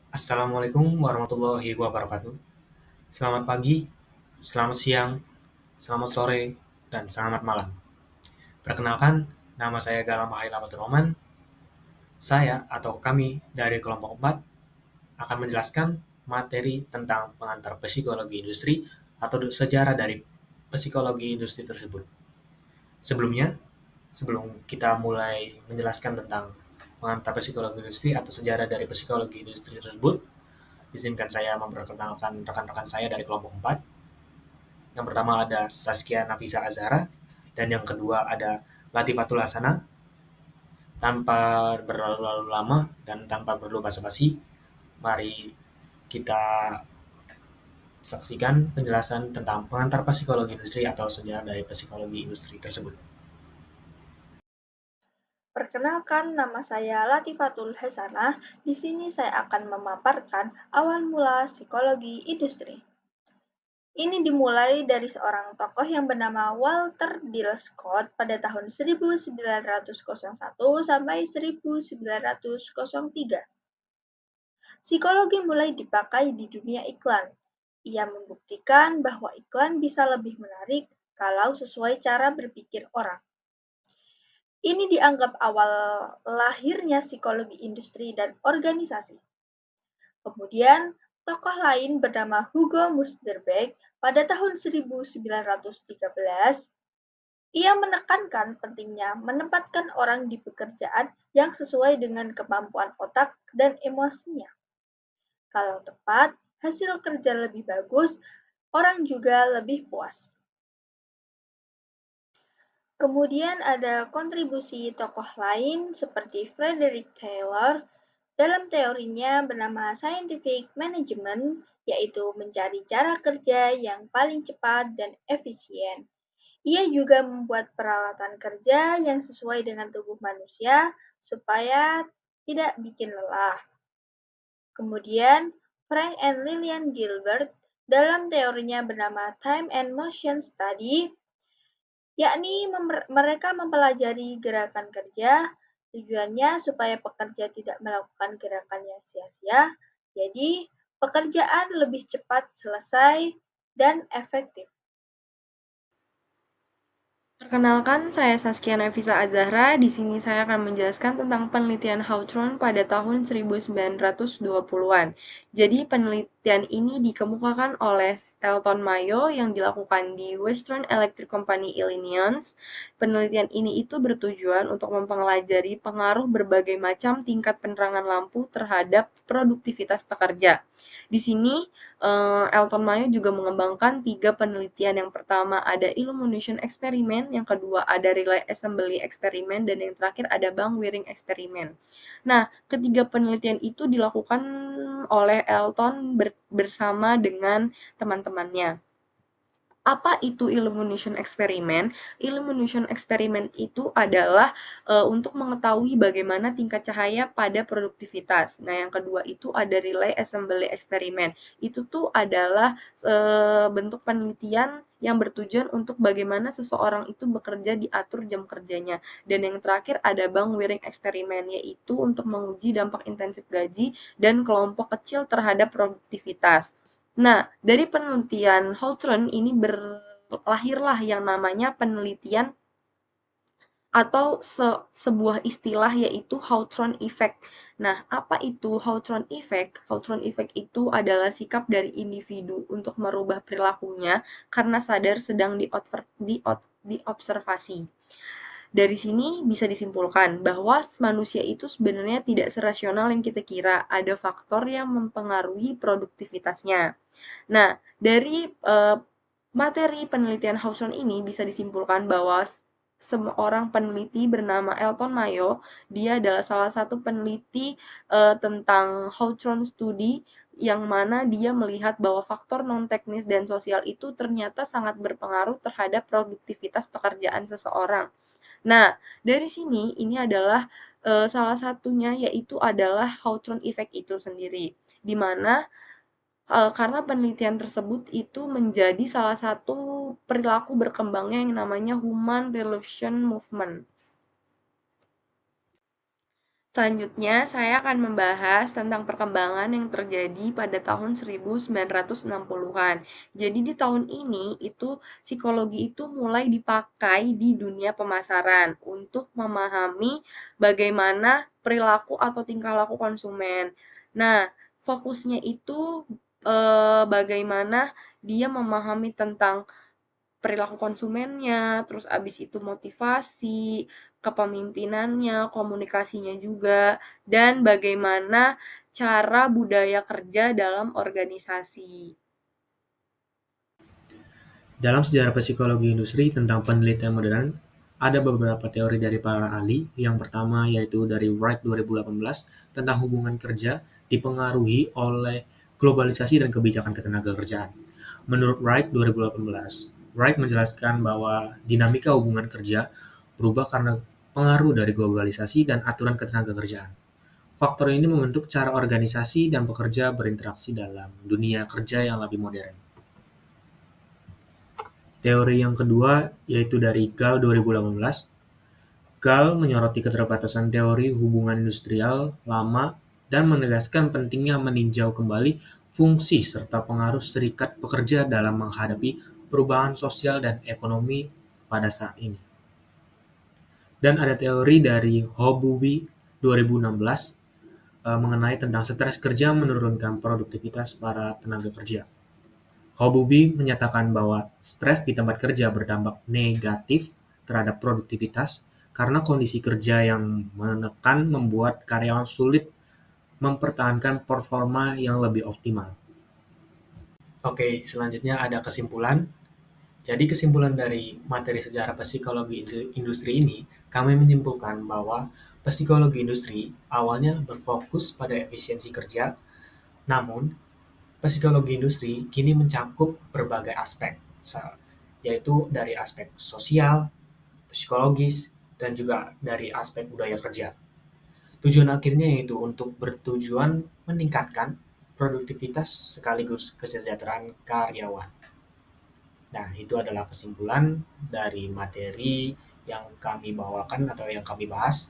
Assalamualaikum warahmatullahi wabarakatuh. Selamat pagi, selamat siang, selamat sore, dan selamat malam. Perkenalkan, nama saya Galam Haila Roman. Saya atau kami dari kelompok 4 akan menjelaskan materi tentang pengantar psikologi industri atau sejarah dari psikologi industri tersebut. Sebelumnya, sebelum kita mulai menjelaskan tentang pengantar psikologi industri atau sejarah dari psikologi industri tersebut, izinkan saya memperkenalkan rekan-rekan saya dari kelompok 4. Yang pertama ada Saskia Nafisa Azhara, dan yang kedua ada Latifatul Hasana. Tanpa berlalu-lalu lama dan tanpa perlu basa-basi, mari kita saksikan penjelasan tentang pengantar psikologi industri atau sejarah dari psikologi industri tersebut. Perkenalkan, nama saya Latifatul Hasanah. Di sini saya akan memaparkan awal mula psikologi industri. Ini dimulai dari seorang tokoh yang bernama Walter Dill Scott pada tahun 1901 sampai 1903. Psikologi mulai dipakai di dunia iklan. Ia membuktikan bahwa iklan bisa lebih menarik kalau sesuai cara berpikir orang. Ini dianggap awal lahirnya psikologi industri dan organisasi. Kemudian, tokoh lain bernama Hugo Musterberg pada tahun 1913, ia menekankan pentingnya menempatkan orang di pekerjaan yang sesuai dengan kemampuan otak dan emosinya. Kalau tepat, hasil kerja lebih bagus, orang juga lebih puas. Kemudian ada kontribusi tokoh lain seperti Frederick Taylor dalam teorinya bernama Scientific Management, yaitu mencari cara kerja yang paling cepat dan efisien. Ia juga membuat peralatan kerja yang sesuai dengan tubuh manusia supaya tidak bikin lelah. Kemudian, Frank and Lillian Gilbert dalam teorinya bernama Time and Motion Study, yakni mereka mempelajari gerakan kerja, tujuannya supaya pekerja tidak melakukan gerakan yang sia-sia, jadi pekerjaan lebih cepat selesai dan efektif. Perkenalkan, saya Saskia Nafisa Azahra. Di sini saya akan menjelaskan tentang penelitian Hawthorne pada tahun 1920-an. Jadi, penelitian ini dikemukakan oleh Elton Mayo yang dilakukan di Western Electric Company, Illinois. Penelitian ini itu bertujuan untuk mempelajari pengaruh berbagai macam tingkat penerangan lampu terhadap produktivitas pekerja. Di sini Elton Mayo juga mengembangkan 3 penelitian. Yang pertama ada illumination eksperimen, yang kedua ada relay assembly eksperimen, dan yang terakhir ada bang wiring eksperimen. Nah, ketiga penelitian itu dilakukan oleh Elton bersama dengan teman-temannya. Apa itu illumination eksperimen? Illumination eksperimen itu adalah untuk mengetahui bagaimana tingkat cahaya pada produktivitas. Nah, yang kedua itu ada relay assembly eksperimen. Itu tuh adalah bentuk penelitian yang bertujuan untuk bagaimana seseorang itu bekerja diatur jam kerjanya. Dan yang terakhir ada bang wiring eksperimen, yaitu untuk menguji dampak intensif gaji dan kelompok kecil terhadap produktivitas. Nah, dari penelitian Hawthorne ini lahirlah yang namanya penelitian atau sebuah istilah, yaitu Hawthorne Effect. Nah, apa itu Hawthorne Effect? Hawthorne Effect itu adalah sikap dari individu untuk merubah perilakunya karena sadar sedang diobservasi. Dari sini bisa disimpulkan bahwa manusia itu sebenarnya tidak serasional yang kita kira. Ada faktor yang mempengaruhi produktivitasnya. Nah, dari materi penelitian Hawthorne ini bisa disimpulkan bahwa seorang peneliti bernama Elton Mayo, dia adalah salah satu peneliti tentang Hawthorne Study, yang mana dia melihat bahwa faktor non-teknis dan sosial itu ternyata sangat berpengaruh terhadap produktivitas pekerjaan seseorang. Nah, dari sini ini adalah salah satunya, yaitu adalah Hawthorne Effect itu sendiri, di mana karena penelitian tersebut itu menjadi salah satu perilaku berkembangnya yang namanya Human Revolution Movement. Selanjutnya, saya akan membahas tentang perkembangan yang terjadi pada tahun 1960-an. Jadi di tahun ini psikologi itu mulai dipakai di dunia pemasaran untuk memahami bagaimana perilaku atau tingkah laku konsumen. Nah, fokusnya itu bagaimana dia memahami tentang perilaku konsumennya, terus abis itu motivasi, kepemimpinannya, komunikasinya juga, dan bagaimana cara budaya kerja dalam organisasi. Dalam sejarah psikologi industri tentang penelitian modern, ada beberapa teori dari para ahli. Yang pertama yaitu dari Wright 2018 tentang hubungan kerja dipengaruhi oleh globalisasi dan kebijakan ketenagakerjaan. Menurut Wright 2018, Wright menjelaskan bahwa dinamika hubungan kerja berubah karena pengaruh dari globalisasi dan aturan ketenagakerjaan. Faktor ini membentuk cara organisasi dan pekerja berinteraksi dalam dunia kerja yang lebih modern. Teori yang kedua yaitu dari Gall 2018. Gall menyoroti keterbatasan teori hubungan industrial lama dan menegaskan pentingnya meninjau kembali fungsi serta pengaruh serikat pekerja dalam menghadapi perubahan sosial dan ekonomi pada saat ini. Dan ada teori dari Hobubi 2016 mengenai tentang stres kerja menurunkan produktivitas para tenaga kerja. Hobubi menyatakan bahwa stres di tempat kerja berdampak negatif terhadap produktivitas karena kondisi kerja yang menekan membuat karyawan sulit mempertahankan performa yang lebih optimal. Oke, selanjutnya ada kesimpulan. Jadi kesimpulan dari materi sejarah psikologi industri ini, kami menyimpulkan bahwa psikologi industri awalnya berfokus pada efisiensi kerja, namun psikologi industri kini mencakup berbagai aspek, yaitu dari aspek sosial, psikologis, dan juga dari aspek budaya kerja. Tujuan akhirnya yaitu untuk bertujuan meningkatkan produktivitas sekaligus kesejahteraan karyawan. Nah, itu adalah kesimpulan dari materi yang kami bawakan atau yang kami bahas.